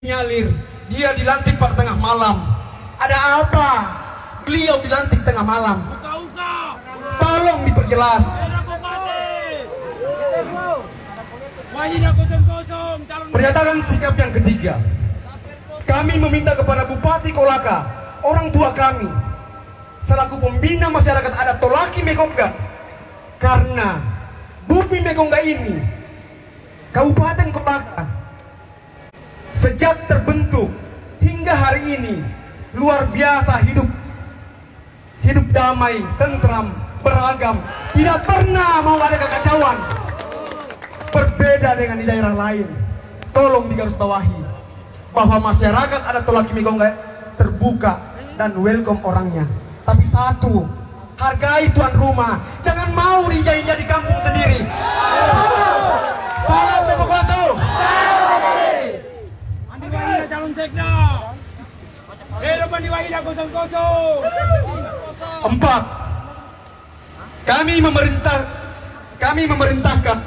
Nyalir, dia dilantik pada tengah malam. Ada apa? Beliau dilantik tengah malam. Tolong diperjelas. Pernyataan sikap yang ketiga, kami meminta kepada Bupati Kolaka, orang tua kami, selaku pembina masyarakat adat Tolaki Mekongga, karena Bumi Mekongga ini, Kabupaten Kolaka, sejak terbentuk hingga hari ini luar biasa hidup damai, tentram, beragam, tidak pernah mau ada kekacauan. Berbeda dengan di daerah lain. Tolong digarisbawahi bahwa masyarakat adat Tolaki Mekongga terbuka dan welcome orangnya. Tapi satu, hargai tuan rumah, jangan mau dijadi kampung sendiri. Salam demokrasi. Calon sekda. Depan di Wahida 00. 4. Kami memerintahkan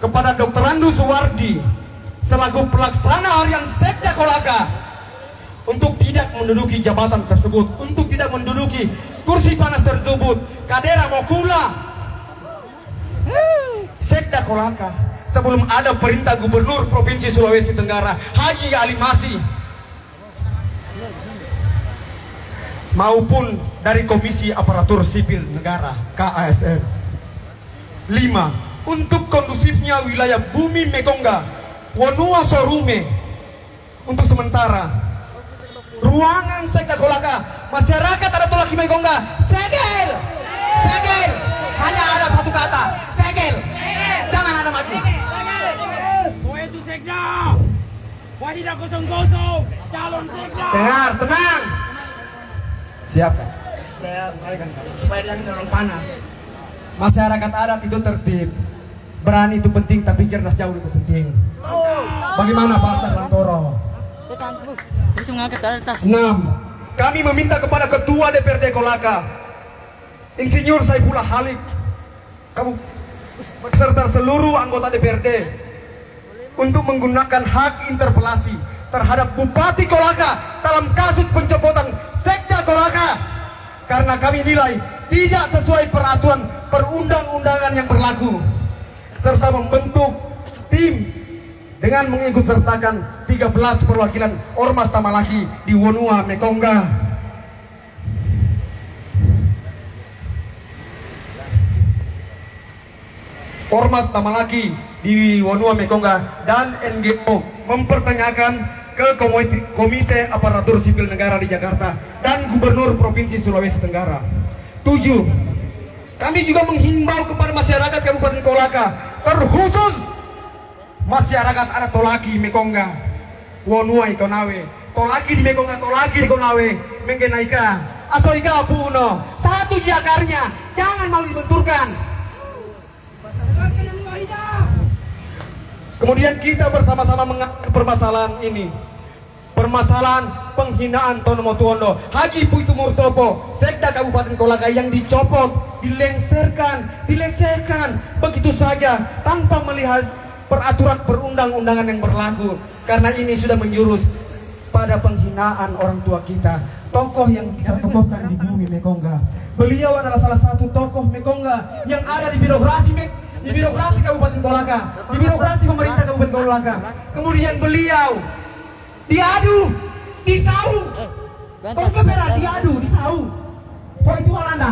kepada Dr. Randu Suwardi selaku pelaksana harian Sekda Kolaka untuk tidak menduduki jabatan tersebut, untuk tidak menduduki kursi panas tersebut. Kadera Mokula Sekda Kolaka sebelum ada perintah Gubernur Provinsi Sulawesi Tenggara Haji Ali Masih maupun dari Komisi Aparatur Sipil Negara KASN. 5. Untuk kondusifnya wilayah Bumi Mekongga Wonua Sorume, untuk sementara ruangan Sekda Kolaka masyarakat adat Tolaki Mekongga segel, hanya ada satu kata, segel, jangan ada maju. Itu sekda. Wahida 00. Calon sekda. Dengar, tenang. Siapa? Saya balikan supaya dia terlalu panas. Masyarakat adat itu tertib, berani itu penting, tapi cerdas jauh lebih penting. Bagaimana Pak Astag Lantoro? 6. Kami meminta kepada Ketua DPRD Kolaka, Insinyur Saifullah Halik, beserta seluruh anggota DPRD untuk menggunakan hak interpelasi terhadap Bupati Kolaka dalam kasus pencopotan Sekda Kolaka, karena kami nilai tidak sesuai peraturan perundang-undangan yang berlaku, serta membentuk tim dengan mengikutsertakan 13 perwakilan Ormas Tamalaki di Wonua Mekongga. Ormas Tamalaki di Wonua Mekongga dan NGO mempertanyakan ke Komite Aparatur Sipil Negara di Jakarta dan Gubernur Provinsi Sulawesi Tenggara. 7. Kami juga menghimbau kepada masyarakat Kabupaten Kolaka, terkhusus masyarakat adat Tolaki Mekongga Wonua Ikonawe, Tolaki di Mekongga, Tolaki di Konawe, Menggenaika Asoika Puno, satu jakarnya, jangan mau dibenturkan. Kemudian kita bersama-sama mengangkat permasalahan ini, permasalahan penghinaan Tono Motuondo Haji Puitu Murtopo, Sekda Kabupaten Kolaka yang dicopot, dilecehkan begitu saja tanpa melihat peraturan perundang-undangan yang berlaku. Karena ini sudah menjurus pada penghinaan orang tua kita, tokoh yang kita tokohkan di Bumi Mekongga. Beliau adalah salah satu tokoh Mekongga yang ada di birokrasi Kabupaten Kolaka, di birokrasi pemerintah Kabupaten Kolaka. Kemudian beliau diadu, disau, Tongkepera diadu, disau. Kok itu Walanda?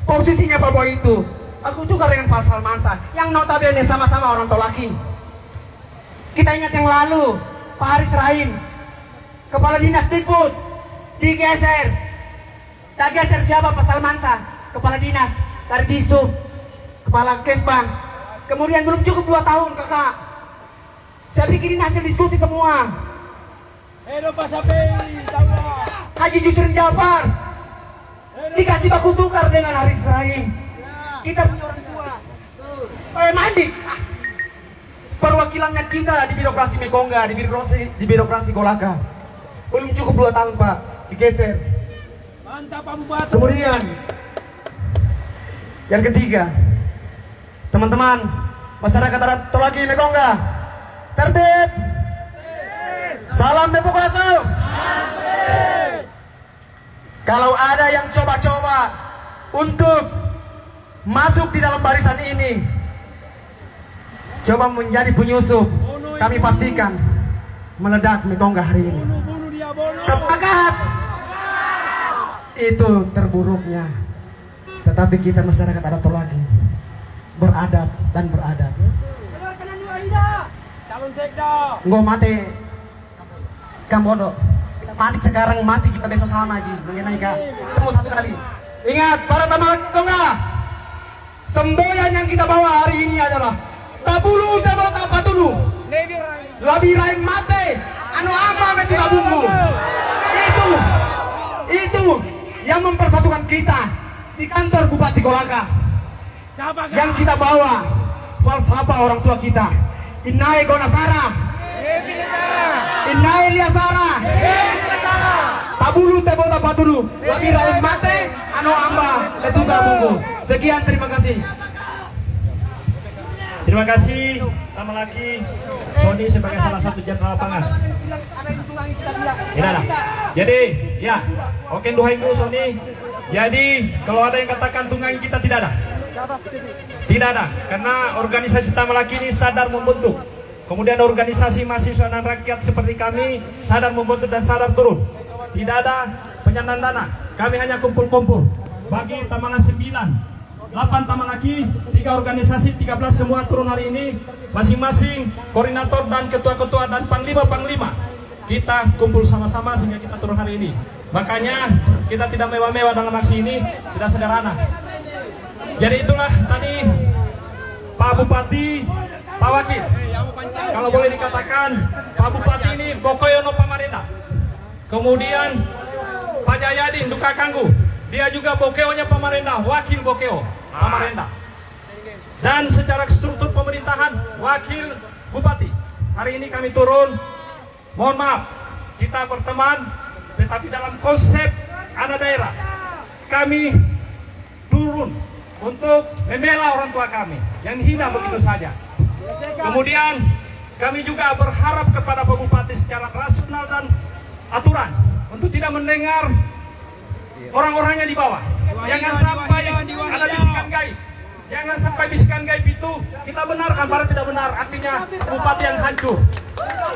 Posisinya Pak Boy itu, aku juga dengan Pak Salmansa, yang notabene sama-sama orang Tolaki. Kita ingat yang lalu, Pak Haris Rahim, Kepala Dinas Dikbud, digeser. Tak geser siapa? Pak Salmansa, Kepala Dinas dari Disub, Kepala Kesbang. Kemudian belum cukup 2 tahun kakak, saya bikin hasil diskusi semua. Haji Jusrin Jafar dikasih baku tukar dengan Haris Rahim. Kita punya orang tua Mandik, perwakilannya kita di birokrasi Mekongga, di birokrasi Kolaka. Belum cukup 2 tahun Pak, digeser. Mantap Pak Bupati. Kemudian yang ketiga, teman-teman masyarakat adat Tolaki Mekongga, Tertib. Salam demokrasi. Kalau ada yang coba-coba untuk masuk di dalam barisan ini, coba menjadi penyusup, kami pastikan meledak Megonggah hari ini. Bunuh dia, bunuh. Sepakat. Itu terburuknya. Tetapi kita masyarakat adat lagi beradab dan beradab. Calon sekda. Nggak mati Kambodo. Mati sekarang, mati kita besok sama lagi. Mengenai ketemu satu kali. Ingat para teman Megonggah, semboyan yang kita bawa hari ini adalah tabulu tebo tapatulu. Labi raing mate, anu apa meti bumbu. Itu yang mempersatukan kita di kantor Bupati Kolaka. Yang kita bawa falsafah orang tua kita. Inai Gonasara, Inai Liasara, tabulu tebo tapatulu. Labi raing mate, anu amba letuga bumbu. Sekian, terima kasih. Terima kasih, tambah lagi Sony sebagai salah satu jenderal lapangan. Ini jadi, ya, oke duhainku Sony. Jadi, kalau ada yang katakan tunggangi kita tidak ada. Tidak ada, karena organisasi Tamalaki ini sadar membentuk. Kemudian organisasi mahasiswa dan rakyat seperti kami sadar membentuk dan sadar turun. Tidak ada penyandaran dana. Kami hanya kumpul-kumpul. Bagi Tamangan 9. 8 Tamalaki, 3 organisasi, 13 semua turun hari ini. Masing-masing koordinator dan ketua-ketua dan panglima-panglima kita kumpul sama-sama sehingga kita turun hari ini. Makanya kita tidak mewah-mewah dalam aksi ini, tidak sederhana. Jadi itulah tadi Pak Bupati, Pak Wakil. Kalau boleh dikatakan Pak Bupati ini Bokoyono Pamarenda. Kemudian Pak Jayadi Duka Kanggu, dia juga Bokeonya Pamarenda, wakil Bokeo Pamarenda. Dan secara struktur pemerintahan wakil Bupati. Hari ini kami turun, mohon maaf, kita berteman, tetapi dalam konsep anak daerah, kami turun untuk membela orang tua kami yang hina begitu saja. Kemudian kami juga berharap kepada Pak Bupati secara rasional dan aturan untuk tidak mendengar orang-orangnya di bawah. Jangan sampai ada bisikan gaib. Jangan sampai bisikan gaib itu kita benarkan, padahal tidak benar. Artinya bupati yang hancur.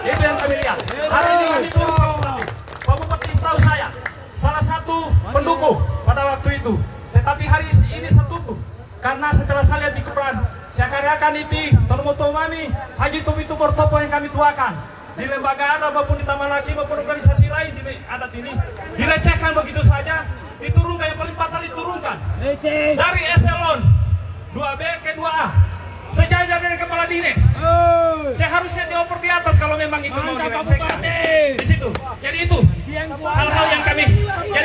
Itu yang kami lihat. Hari ini kami turun Pak Bupati. Pak Bupati setahu saya salah satu pendukung pada waktu itu. Tetapi hari ini setutup. Karena setelah saya lihat di Quran, seakan-akan itu termotomami Haji Tumitu Bertopo yang kami tuakan di lembaga adat maupun di Tamalaki maupun organisasi lain di adat ini dilecehkan begitu saja, diturunkan, yang paling fatal diturunkan dari eselon 2B ke 2A sejajar dengan kepala dinas. Seharusnya dioper di atas kalau memang itu mau dilecehkan di situ. Jadi itu hal-hal yang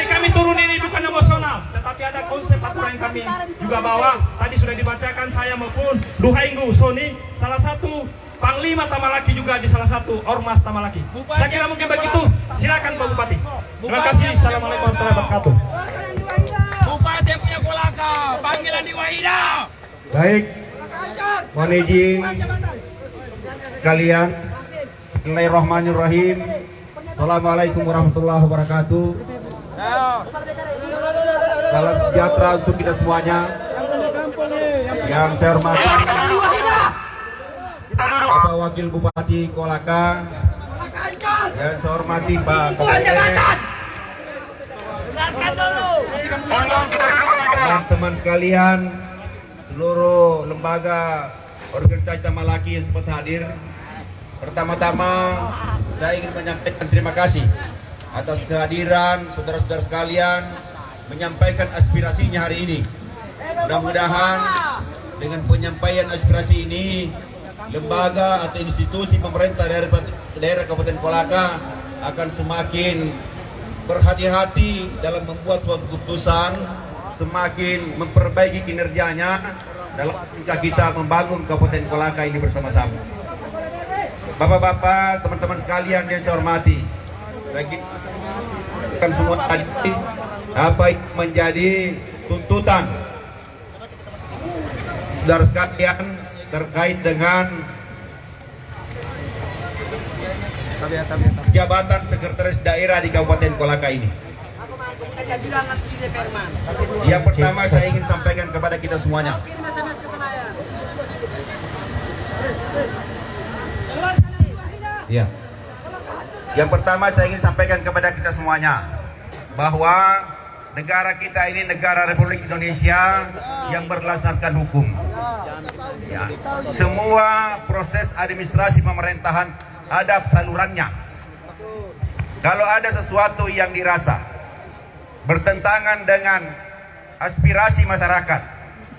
kami turun ini bukan emosional, tetapi ada konsep aturan yang kami juga bawa. Tadi sudah dibacakan saya maupun Duhainggu Sony, salah satu Panglima Tamalaki juga di salah satu ormas Tamalaki. Saya kira mungkin begitu. Silakan Pak Bupati. Terima kasih. Assalamualaikum warahmatullahi wabarakatuh. Bupati yang punya Kolaka, panggilan di Wahida. Baik, mohon izin kalian. Bismillahirrahmanirrahim. Assalamualaikum warahmatullahi wabarakatuh. Salam sejahtera untuk kita semuanya. Yang saya hormati Bapak Wakil Bupati Kolaka, yang saya hormati Pak Kapolres, teman-teman sekalian, seluruh lembaga organisasi Tamalaki yang sempat hadir. Pertama-tama saya ingin menyampaikan terima kasih atas kehadiran saudara-saudara sekalian menyampaikan aspirasinya hari ini. Mudah-mudahan dengan penyampaian aspirasi ini lembaga atau institusi pemerintah daerah Kabupaten Kolaka akan semakin berhati-hati dalam membuat suatu keputusan, semakin memperbaiki kinerjanya dalam jika kita membangun Kabupaten Kolaka ini bersama-sama. Bapak-bapak, teman-teman sekalian yang saya hormati, bagi kan semua tadi apa yang menjadi tuntutan saudara sekalian terkait dengan jabatan sekretaris daerah di Kabupaten Kolaka ini. Yang pertama saya ingin sampaikan kepada kita semuanya. Ya. Yang pertama saya ingin sampaikan kepada kita semuanya bahwa negara kita ini negara Republik Indonesia yang berlandaskan hukum. Ya. Semua proses administrasi pemerintahan ada salurannya. Kalau ada sesuatu yang dirasa bertentangan dengan aspirasi masyarakat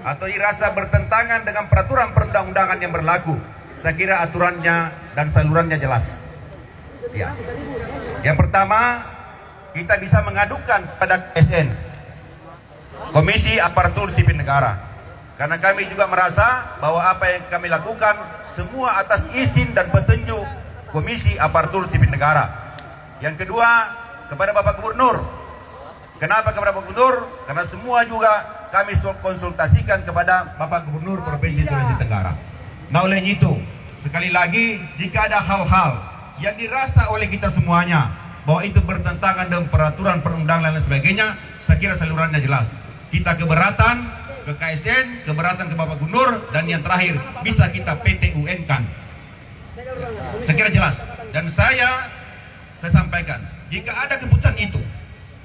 atau dirasa bertentangan dengan peraturan perundang-undangan yang berlaku, saya kira aturannya dan salurannya jelas. Ya. Yang pertama, kita bisa mengadukan pada KSN, Komisi Aparatur Sipil Negara, karena kami juga merasa bahwa apa yang kami lakukan semua atas izin dan petunjuk Komisi Aparatur Sipil Negara. Yang kedua, kepada Bapak Gubernur. Kenapa kepada Bapak Gubernur? Karena semua juga kami konsultasikan kepada Bapak Gubernur Provinsi Sulawesi Tenggara. Nah, oleh itu, sekali lagi, jika ada hal-hal yang dirasa oleh kita semuanya bahwa itu bertentangan dengan peraturan perundangan dan sebagainya, saya kira salurannya jelas. Kita keberatan ke KSN, keberatan ke Bapak Gubernur, dan yang terakhir bisa kita PT-UN-kan. Saya kira jelas. Dan saya sampaikan, jika ada keputusan itu,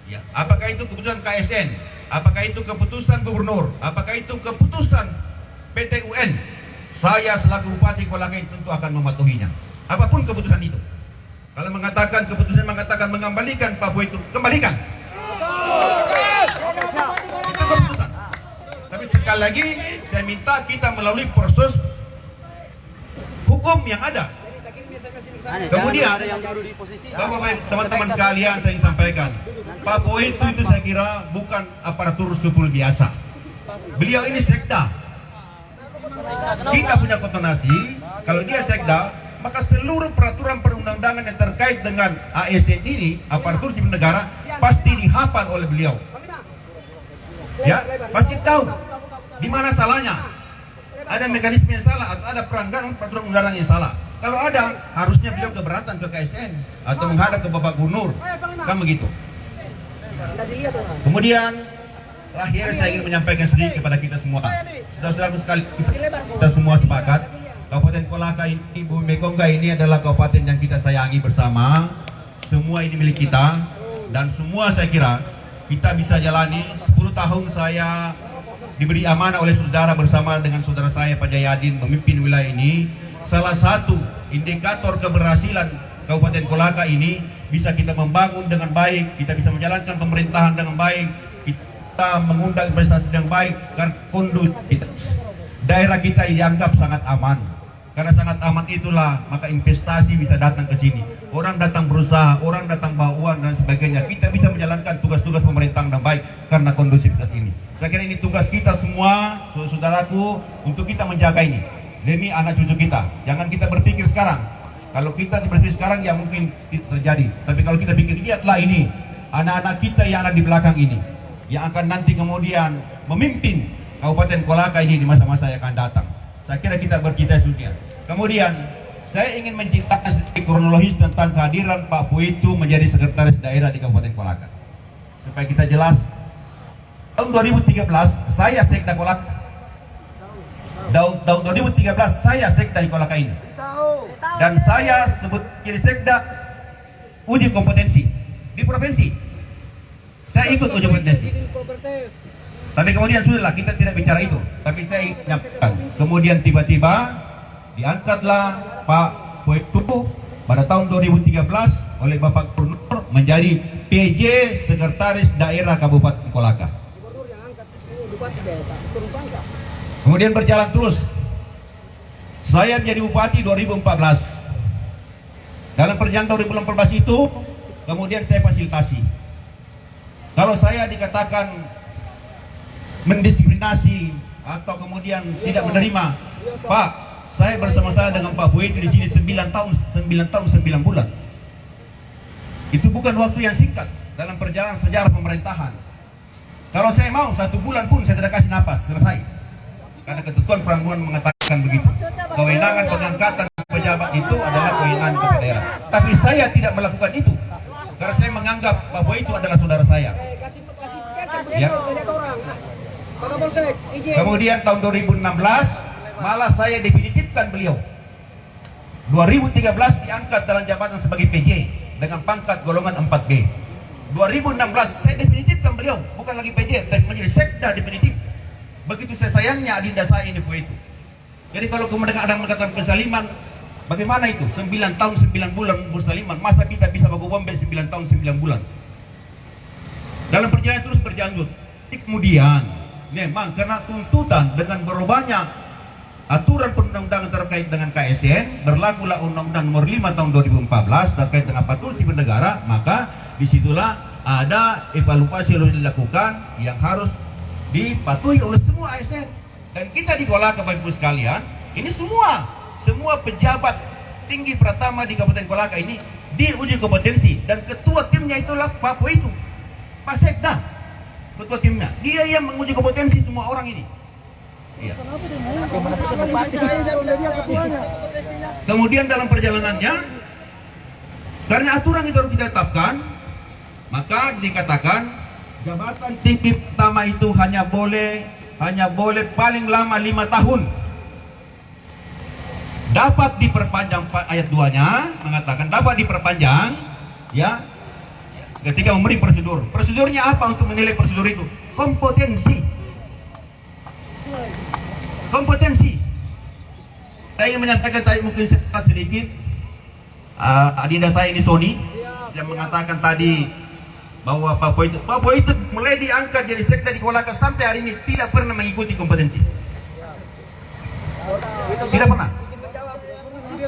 ya, apakah itu keputusan KSN, apakah itu keputusan Gubernur, apakah itu keputusan PT-UN, saya selaku Bupati Kolaka tentu akan mematuhinya. Apapun keputusan itu. Kalau mengatakan keputusan mengatakan mengembalikan Pak Bu itu, kembalikan. Itu keputusan. Tapi sekali lagi saya minta kita melalui proses hukum yang ada. Kemudian, Bapak teman-teman sekalian, saya ingin sampaikan, Pak Bu itu saya kira bukan aparatur sipil biasa. Beliau ini sekda. Kita punya koordinasi, kalau dia sekda, maka seluruh peraturan perundang-undangan yang terkait dengan ASN ini, aparatur sipil negara, pasti dihafal oleh beliau. Ya, pasti tahu di mana salahnya. Ada mekanisme yang salah atau ada pelanggaran peraturan undangan yang salah. Kalau ada, harusnya beliau keberatan ke KSN atau menghadap ke Bapak Gubernur, kan begitu. Kemudian, terakhir saya ingin menyampaikan sedikit kepada kita semua. Saudara-saudaraku sekali, kita semua sepakat, Kabupaten Kolaka ini, Bumi Mekongga ini adalah kabupaten yang kita sayangi bersama. Semua ini milik kita, dan semua saya kira kita bisa jalani. 10 tahun saya diberi amanah oleh saudara bersama dengan saudara saya Pak Jayadin memimpin wilayah ini. Salah satu indikator keberhasilan Kabupaten Kolaka ini bisa kita membangun dengan baik, kita bisa menjalankan pemerintahan dengan baik, kita mengundang investasi dengan baik, karena kondusivitas daerah kita dianggap sangat aman. Karena sangat aman itulah maka investasi bisa datang ke sini. Orang datang berusaha, orang datang bawa uang dan sebagainya. Kita bisa menjalankan tugas-tugas pemerintahan dengan baik karena kondusivitas ini. Saya kira ini tugas kita semua, saudaraku, untuk kita menjaga ini demi anak cucu kita. Jangan kita berpikir sekarang. Kalau kita berpikir sekarang ya mungkin terjadi. Tapi kalau kita pikir, lihatlah ini anak-anak kita yang ada di belakang ini, yang akan nanti kemudian memimpin Kabupaten Kolaka ini di masa-masa yang akan datang. Saya kira kita bercita-cita. Kemudian saya ingin menceritakan sedikit kronologis tentang kehadiran Pak Bu itu menjadi sekretaris daerah di Kabupaten Kolaka. Supaya kita jelas, tahun 2013 saya sekda Kolaka. Tahun 2013 saya sekda di Kolaka ini. Dan saya sebut jadi sekda uji kompetensi di provinsi. Saya ikut uji kompetensi. Tapi kemudian sudahlah, kita tidak bicara itu. Tapi saya ingatkan. Kemudian tiba-tiba diangkatlah Pak Boytubu pada tahun 2013 oleh Bapak Gubernur menjadi PJ Sekretaris Daerah Kabupaten Kolaka. Kemudian berjalan terus. Saya menjadi bupati 2014. Dalam perjalanan 2014 itu, kemudian saya fasilitasi. Kalau saya dikatakan mendiskriminasi atau kemudian tidak menerima, Pak, saya bersama-sama dengan Pak Bu itu di sini 9 tahun 9 bulan. Itu bukan waktu yang singkat dalam perjalanan sejarah pemerintahan. Kalau saya mau 1 bulan pun saya tidak kasih napas, selesai. Karena ketentuan peranggungan mengatakan begitu. Kewenangan pengangkatan pejabat pejabat itu adalah kewenangan kepala daerah. Tapi saya tidak melakukan itu karena saya menganggap bahwa itu adalah saudara saya. Ya. Kemudian tahun 2016 malah saya definitifkan beliau. 2013 diangkat dalam jabatan sebagai PJ dengan pangkat golongan 4B. 2016 saya definitifkan beliau, bukan lagi PJ, tapi menjadi sekda definitif. Begitu saya sayangnya adinda saya ini itu. Jadi kalau kemudian ada mengatakan persaliman, bagaimana itu? 9 tahun 9 bulan persaliman, masa kita bisa baku bombe 9 tahun 9 bulan? Dalam perjalanan terus berlanjut. Kemudian memang karena tuntutan dengan berubahnya aturan perundang-undangan terkait dengan KSN, berlakulah Undang-Undang Nomor 5 Tahun 2014 terkait dengan aparatur sipil negara, maka disitulah ada evaluasi yang dilakukan yang harus dipatuhi oleh semua ASN. Dan kita di Kolaka, Bapak Ibu sekalian, ini semua pejabat tinggi pertama di Kabupaten Kolaka ini diuji kompetensi, dan ketua timnya itulah Pak itu, Pak Sekda, ketua timnya. Dia yang menguji kompetensi semua orang ini. Iya. Kemudian dalam perjalanannya, karena aturan itu harus ditetapkan, maka dikatakan jabatan tinggi pertama itu hanya boleh paling lama 5 tahun. Dapat diperpanjang, ayat 2-nya mengatakan dapat diperpanjang, ya, ketika memberi prosedur. Prosedurnya apa untuk menilai prosedur itu? Kompetensi. Saya ingin menyampaikan tadi mungkin sedikit. Adinda saya ini Sony yang mengatakan tadi bahwa Pak itu mulai diangkat jadi sekda di Kolaka sampai hari ini tidak pernah mengikuti kompetensi. Tidak pernah.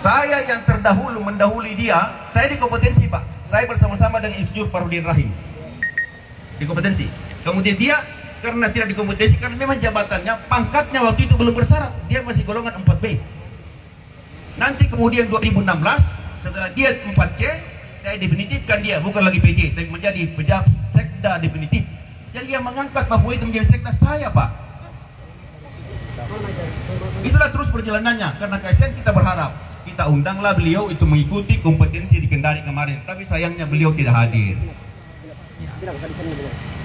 Saya yang mendahului dia, saya di kompetensi Pak. Saya bersama-sama dengan Insinyur Farudin Rahim di kompetensi. Kemudian dia karena tidak dikompetensi, karena memang jabatannya, pangkatnya waktu itu belum bersyarat, dia masih golongan 4B. Nanti kemudian 2016 setelah dia 4C, saya definitifkan dia bukan lagi PJ, tapi menjadi pejabat sekda definitif. Jadi yang mengangkat Pak itu menjadi sekda saya Pak. Itulah terus perjalanannya. Karena KSN kita berharap, kita undanglah beliau itu mengikuti kompetensi di Kendari kemarin, tapi sayangnya beliau tidak hadir.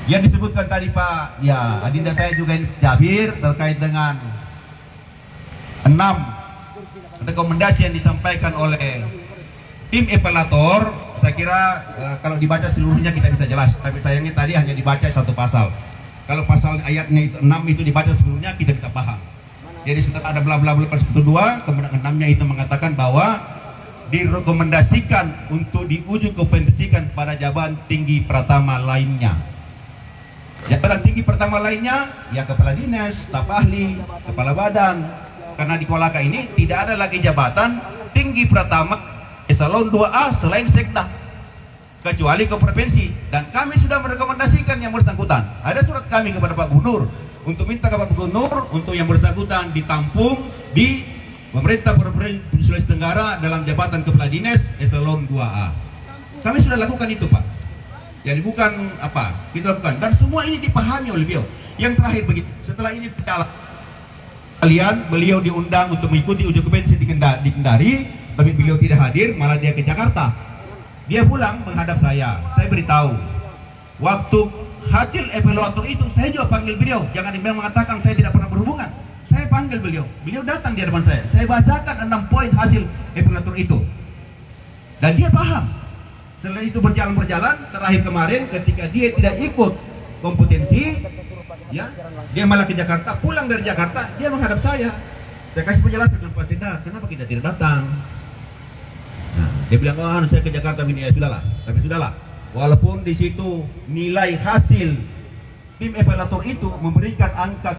Yang disebutkan tadi Pak, ya adinda saya juga Jabir terkait dengan 6 rekomendasi yang disampaikan oleh tim evaluator. Saya kira kalau dibaca seluruhnya kita bisa jelas, tapi sayangnya tadi hanya dibaca satu pasal. Kalau pasal ayatnya itu 6 itu dibaca seluruhnya, kita bisa paham. Jadi setelah ada bla bla bla pasal 2, kemudian 6-nya itu mengatakan bahwa direkomendasikan untuk diuji kompetensikan pada jabatan tinggi pertama lainnya. Jabatan tinggi pertama lainnya, ya kepala dinas, staf ahli, kepala badan. Karena di Kolaka ini tidak ada lagi jabatan tinggi pertama eselon 2A selain sekda, kecuali ke provinsi. Dan kami sudah merekomendasikan yang bersangkutan. Ada surat kami kepada Pak Gubernur untuk minta kepada Pak Gubernur untuk yang bersangkutan ditampung di pemerintah Provinsi Sulawesi Tenggara dalam jabatan kepala dinas eselon 2A. Kami sudah lakukan itu Pak. Jadi bukan apa kita lakukan, dan semua ini dipahami oleh beliau. Yang terakhir begitu, setelah ini berjalan, beliau diundang untuk mengikuti uji kompetensi di Kendari, tapi beliau tidak hadir, malah dia ke Jakarta. Dia pulang menghadap saya beritahu, waktu hasil evaluator itu saya juga panggil beliau. Jangan dibilang mengatakan saya tidak pernah berhubungan. Saya panggil beliau datang di hadapan saya bacakan 6 poin hasil evaluator itu, dan dia paham. Setelah itu berjalan, terakhir kemarin ketika dia tidak ikut kompetensi, ya, dia malah ke Jakarta. Pulang dari Jakarta, dia menghadap saya. Saya kasih penjelasan dengan Pak Sekda, kenapa kita tidak datang? Nah, dia bilang, oh, saya ke Jakarta ini, ya sudahlah. Tapi sudahlah, walaupun di situ nilai hasil tim evaluator itu memberikan angka